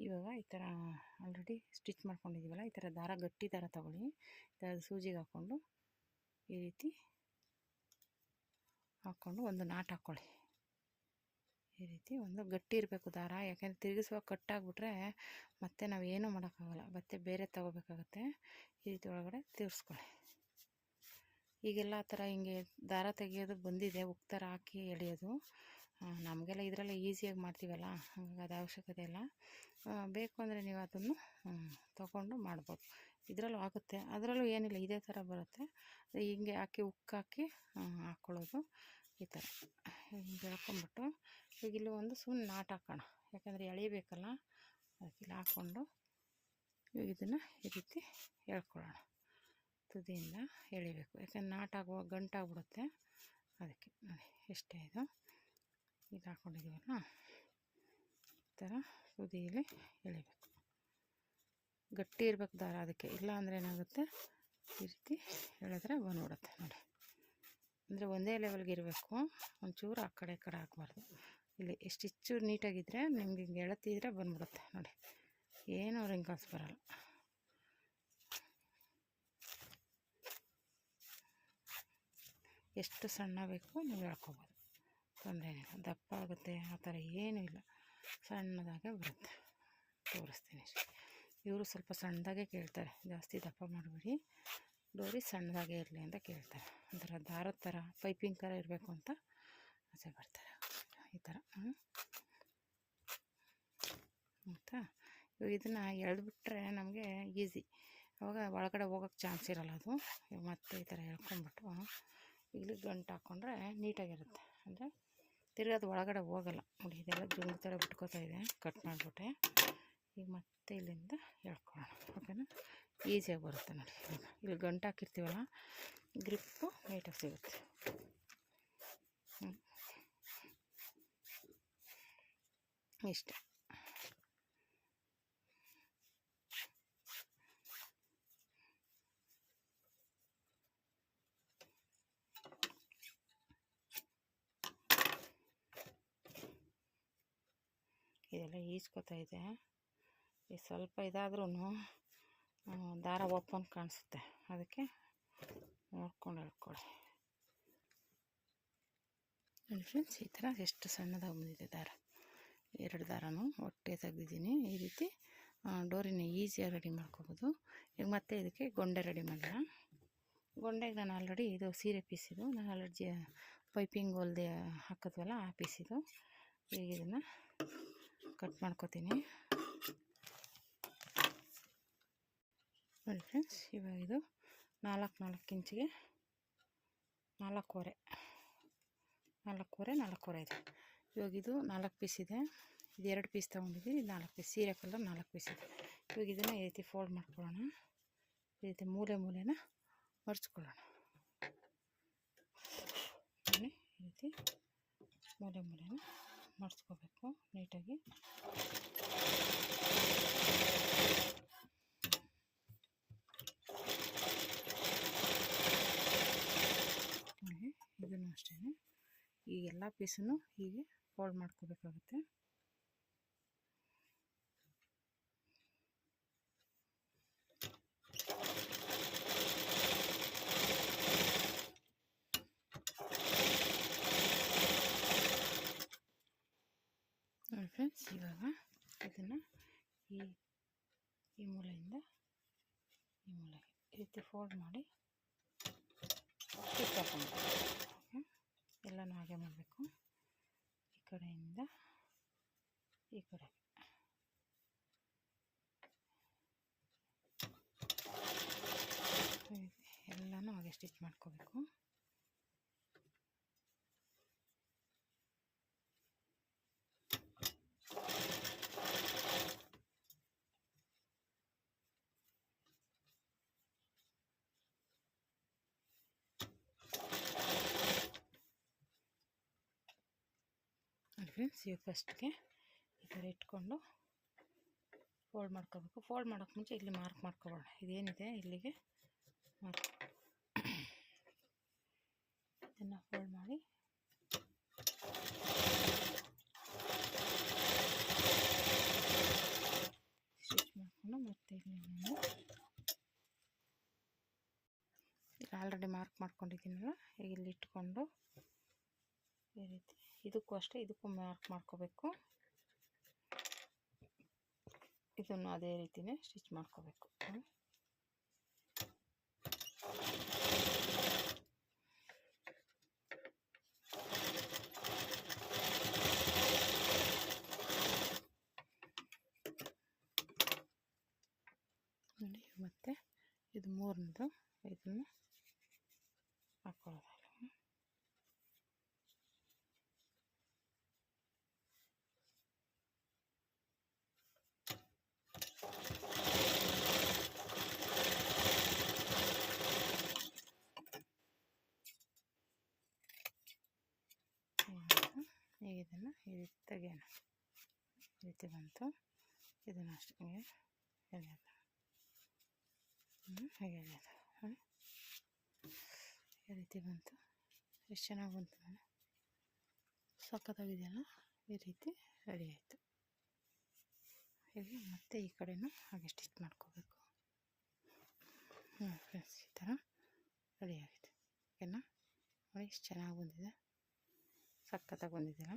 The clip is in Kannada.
ಇವಾಗ ಈ ಥರ ಆಲ್ರೆಡಿ ಸ್ಟಿಚ್ ಮಾಡ್ಕೊಂಡಿದ್ದೀವಲ್ಲ, ಈ ಥರ ದಾರ ಗಟ್ಟಿ ದಾರ ತೊಗೊಳ್ಳಿ. ಈ ಥರ ಸೂಜಿಗೆ ಹಾಕ್ಕೊಂಡು ಈ ರೀತಿ ಹಾಕ್ಕೊಂಡು ಒಂದು ನಾಟ್ ಹಾಕ್ಕೊಳ್ಳಿ. ಈ ರೀತಿ ಒಂದು ಗಟ್ಟಿ ಇರಬೇಕು ದಾರ, ಯಾಕೆಂದರೆ ತಿರುಗಿಸುವಾಗ ಕಟ್ಟಾಗ್ಬಿಟ್ರೆ ಮತ್ತೆ ನಾವು ಏನೂ ಮಾಡೋಕ್ಕಾಗಲ್ಲ, ಮತ್ತೆ ಬೇರೆ ತೊಗೋಬೇಕಾಗತ್ತೆ. ಈ ರೀತಿ ಒಳಗಡೆ ತಿರ್ಸ್ಕೊಳ್ಳಿ. ಈಗೆಲ್ಲ ಆ ಥರ ಹಿಂಗೆ ದಾರ ತೆಗಿಯೋದು ಬಂದಿದೆ, ಉಕ್ತರ ಹಾಕಿ ಎಳೆಯೋದು. ನಮಗೆಲ್ಲ ಇದರಲ್ಲೇ ಈಸಿಯಾಗಿ ಮಾಡ್ತೀವಲ್ಲ, ಹಾಗಾಗಿ ಅದು ಅವಶ್ಯಕತೆ ಇಲ್ಲ. ಬೇಕು ಅಂದರೆ ನೀವು ಅದನ್ನು ತೊಗೊಂಡು ಮಾಡ್ಬೋದು. ಇದರಲ್ಲೂ ಆಗುತ್ತೆ, ಅದರಲ್ಲೂ ಏನಿಲ್ಲ, ಇದೇ ಥರ ಬರುತ್ತೆ. ಹಿಂಗೆ ಹಾಕಿ ಉಕ್ಕಾಕಿ ಹಾಕ್ಕೊಳ್ಳೋದು. ಈ ಥರ ಹಿಂಗೆ ಎಳ್ಕೊಂಬಿಟ್ಟು ಈಗ ಇಲ್ಲಿ ಒಂದು ಸುಮ್ಮನೆ ನಾಟ್ ಹಾಕೋಣ, ಯಾಕಂದರೆ ಎಳಿಬೇಕಲ್ಲ, ಅದಕ್ಕೆ ಇಲ್ಲಿ ಹಾಕ್ಕೊಂಡು ಇವಾಗ ಇದನ್ನು ಈ ರೀತಿ ಎಳ್ಕೊಳ್ಳೋಣ. ತುದಿಯಿಂದ ಎಳಿಬೇಕು, ಯಾಕಂದ್ರೆ ನಾಟಾಗುವ ಗಂಟಾಗ್ಬಿಡುತ್ತೆ. ಅದಕ್ಕೆ ನೋಡಿ ಎಷ್ಟೇ ಇದು ಈಗ ಹಾಕ್ಕೊಂಡಿದ್ದೀವಲ್ಲ, ಈ ಥರ ತುದಿಯಲ್ಲಿ ಎಳಿಬೇಕು. ಗಟ್ಟಿ ಇರ್ಬೇಕು ದಾರ ಅದಕ್ಕೆ, ಇಲ್ಲ ಅಂದರೆ ಏನಾಗುತ್ತೆ, ಈ ರೀತಿ ಎಳೆದ್ರೆ ಬಂದ್ಬಿಡುತ್ತೆ ನೋಡಿ. ಅಂದರೆ ಒಂದೇ ಲೆವೆಲ್ಗೆ ಇರಬೇಕು, ಒಂಚೂರು ಆ ಕಡೆ ಹಾಕಬಾರ್ದು. ಇಲ್ಲಿ ಸ್ಟಿಚ್ಚು ನೀಟಾಗಿದ್ದರೆ ನಿಮ್ಗೆ ಹಿಂಗೆ ಎಳತಿದ್ರೆ ಬಂದ್ಬಿಡುತ್ತೆ ನೋಡಿ, ಏನೂ ರಿಂಕಲ್ಸ್ ಬರಲ್ಲ. ಎಷ್ಟು ಸಣ್ಣ ಬೇಕು ನೀವು ಎಳ್ಕೊಬೋದು, ತೊಂದರೆ ಏನಿಲ್ಲ. ದಪ್ಪ ಆಗುತ್ತೆ ಆ ಥರ ಏನೂ ಇಲ್ಲ, ಸಣ್ಣದಾಗೆ ಬರುತ್ತೆ. ತೋರಿಸ್ತೀನಿ ಅಷ್ಟೇ. ಇವರು ಸ್ವಲ್ಪ ಸಣ್ಣದಾಗೆ ಕೇಳ್ತಾರೆ, ಜಾಸ್ತಿ ದಪ್ಪ ಮಾಡಬೇಡಿ, ಡೋರಿ ಸಣ್ಣದಾಗೆ ಇರಲಿ ಅಂತ ಕೇಳ್ತಾರೆ. ಒಂಥರ ದಾರದ ಥರ ಪೈಪಿಂಗ್ ಥರ ಇರಬೇಕು ಅಂತ ಆಸೆ ಪಡ್ತಾರೆ. ಈ ಥರ ಆಯಿತಾ. ಇವಾಗ ಇದನ್ನು ಎಳೆದ್ಬಿಟ್ರೆ ನಮಗೆ ಈಸಿ, ಅವಾಗ ಒಳಗಡೆ ಹೋಗೋಕ್ಕೆ ಚಾನ್ಸ್ ಇರೋಲ್ಲ ಅದು. ಮತ್ತೆ ಈ ಥರ ಎಳ್ಕೊಂಬಿಟ್ಟು ಇಲ್ಲಿ ಗಂಟು ಹಾಕ್ಕೊಂಡ್ರೆ ನೀಟಾಗಿರುತ್ತೆ, ಅಂದರೆ ತಿರ್ಗಿ ಒಳಗಡೆ ಹೋಗಲ್ಲ ನೋಡಿ. ಇದೆಲ್ಲ ಜುಂಗು ಥರ ಬಿಟ್ಕೋತಾ ಇದೆ, ಕಟ್ ಮಾಡಿಬಿಟ್ಟೆ. ಈಗ ಮತ್ತೆ ಇಲ್ಲಿಂದ ಎಳ್ಕೊಳ್ಳೋಣ, ಓಕೆನಾ. ಈಸಿಯಾಗಿ ಬರುತ್ತೆ ನೋಡಿ. ಇಲ್ಲಿ ಗಂಟು ಹಾಕಿರ್ತೀವಲ್ಲ, ಗ್ರಿಪ್ಪು ನೀಟಾಗಿ ಸಿಗುತ್ತೆ. ಇಷ್ಟ. ಇದೆಲ್ಲ ಈಸ್ಕೊತಾ ಇದೆ, ಈ ಸ್ವಲ್ಪ ಇದಾದ್ರೂ ದಾರ ಓಪನ್ ಕಾಣಿಸುತ್ತೆ, ಅದಕ್ಕೆ ನೋಡ್ಕೊಂಡು ಎಳ್ಕೊಳ್ಳಿ. ನೋಡಿ ಫ್ರೆಂಡ್ಸ್, ಈ ಥರ ಎಷ್ಟು ಸಣ್ಣದಾಗಿ ಬಂದಿದೆ ದಾರ. 2 ದಾರನೂ ಒಟ್ಟೆ ತೆಗೆದಿದ್ದೀನಿ. ಈ ರೀತಿ ಡೋರಿನ ಈಸಿಯಾಗಿ ರೆಡಿ ಮಾಡ್ಕೋಬೋದು. ಈಗ ಮತ್ತೆ ಇದಕ್ಕೆ ಗೊಂಡೆ ರೆಡಿ ಮಾಡೋಣ. ಗೊಂಡೆಗೆ ನಾನು ಆಲ್ರೆಡಿ ಇದು ಸೀರೆ ಪೀಸಿದು, ನಾನು ಆಲ್ರೆಡಿ ಪೈಪಿಂಗ್ ಹೊಲ್ದೆ ಹಾಕಿದ್ವಲ್ಲ ಆ ಪೀಸಿದು. ಈಗ ಇದನ್ನು ಕಟ್ ಮಾಡ್ಕೋತೀನಿ ನೋಡಿ ಫ್ರೆಂಡ್ಸ್. ಇವಾಗ ಇದು 4 ಇಂಚಿಗೆ 4 ಇದೆ. ಇವಾಗ ಇದು 4 ಪೀಸ್ ಇದೆ, ಇದು 2 ಪೀಸ್ ತೊಗೊಂಡಿದ್ದೀನಿ, ಇದು 4 ಪೀಸ್. ಸೀರೆ ಕಲರ್ 4 ಪೀಸ್ ಇದೆ. ಇವಾಗ ಇದನ್ನು ಈ ರೀತಿ ಫೋಲ್ಡ್ ಮಾಡ್ಕೊಳ್ಳೋಣ. ಈ ರೀತಿ ಮೂಲೆನ ಮರ್ಚ್ಕೊಳ್ಳೋಣ. ಈ ರೀತಿ ಮೂಲೆನ ಮರ್ಚ್ಕೋಬೇಕು ನೀಟಾಗಿ. ಇದನ್ನು ಅಷ್ಟೇ, ಈ ಎಲ್ಲ ಪೀಸನ್ನು ಹೀಗೆ ಫೋಲ್ಡ್ ಮಾಡ್ಕೋಬೇಕಾಗುತ್ತೆ. ನೋಡಿ ಫ್ರೆಂಡ್ಸ್, ಇವಾಗ ಇದನ್ನು ಈ ಮೂಲೆಯಿಂದ ಈ ಮೂಲೆಗೆ ಈ ರೀತಿ ಫೋಲ್ಡ್ ಮಾಡಿ ಸ್ಟಿಚ್ ಹಾಕೊಂಡು ಎಲ್ಲನೂ ಹಾಗೆ ಮಾಡಬೇಕು. ಈ ಕಡೆಯಿಂದ ಈ ಕಡೆ ಎಲ್ಲನೂ ಹಾಗೆ ಸ್ಟಿಚ್ ಮಾಡ್ಕೋಬೇಕು. ಫ್ರೆಂಡ್ಸ್, ಇವು ಫಸ್ಟ್ಗೆ ಈ ಥರ ಇಟ್ಕೊಂಡು ಫೋಲ್ಡ್ ಮಾಡ್ಕೋಬೇಕು. ಫೋಲ್ಡ್ ಮಾಡೋಕ್ಕೆ ಮುಂಚೆ ಇಲ್ಲಿ ಮಾರ್ಕ್ ಮಾಡ್ಕೊಬೋಣ. ಇದೇನಿದೆ ಇಲ್ಲಿಗೆ ಮಾರ್ಕ್, ಇದನ್ನು ಫೋಲ್ಡ್ ಮಾಡಿ ಆಲ್ರೆಡಿ ಮಾರ್ಕ್ ಮಾಡ್ಕೊಂಡಿದ್ದೀನಲ್ಲ, ಈಗ ಇಲ್ಲಿ ಇಟ್ಕೊಂಡು ಈ ರೀತಿ ಇದಕ್ಕೂ ಅಷ್ಟೇ, ಇದಕ್ಕೂ ಮಾರ್ಕ್ ಮಾಡ್ಕೋಬೇಕು. ಇದನ್ನು ಅದೇ ರೀತಿಯೇ ಸ್ಟಿಚ್ ಮಾಡ್ಕೋಬೇಕು. ನೋಡಿ, ಮತ್ತು ಇದು ಮೂರನೇದು, ಇದನ್ನು ಹಾಕ್ಕೊಳ್ಳೋದು. ಈಗ ಇದನ್ನು ಈ ರೀತಿ ತೆಗೆಯೋಣ. ಈ ರೀತಿ ಬಂತು. ಇದನ್ನು ಅಷ್ಟೇ ಎಳೆಯೋದು, ಹಾಗೆ ಎಳೆಯೋದು. ಈ ರೀತಿ ಬಂತು. ಎಷ್ಟು ಚೆನ್ನಾಗಿ ಬಂತು ನಾನು, ಸಖತ್ತಾಗಿದೆಯಲ್ಲ. ಈ ರೀತಿ ರೆಡಿ ಆಯಿತು. ಹೀಗೆ ಮತ್ತೆ ಈ ಕಡೆನೂ ಹಾಗೆ ಸ್ಟಿಚ್ ಮಾಡ್ಕೋಬೇಕು. ಫ್ರೆಂಡ್ಸ್, ಈ ಥರ ರೆಡಿಯಾಗಿದೆ. ಓಕೆನಾ? ನೋಡಿ ಎಷ್ಟು ಚೆನ್ನಾಗಿ ಬಂದಿದೆ, ಸಖತ್ತಾಗಿ ಬಂದಿದೆಯಲ್ಲ.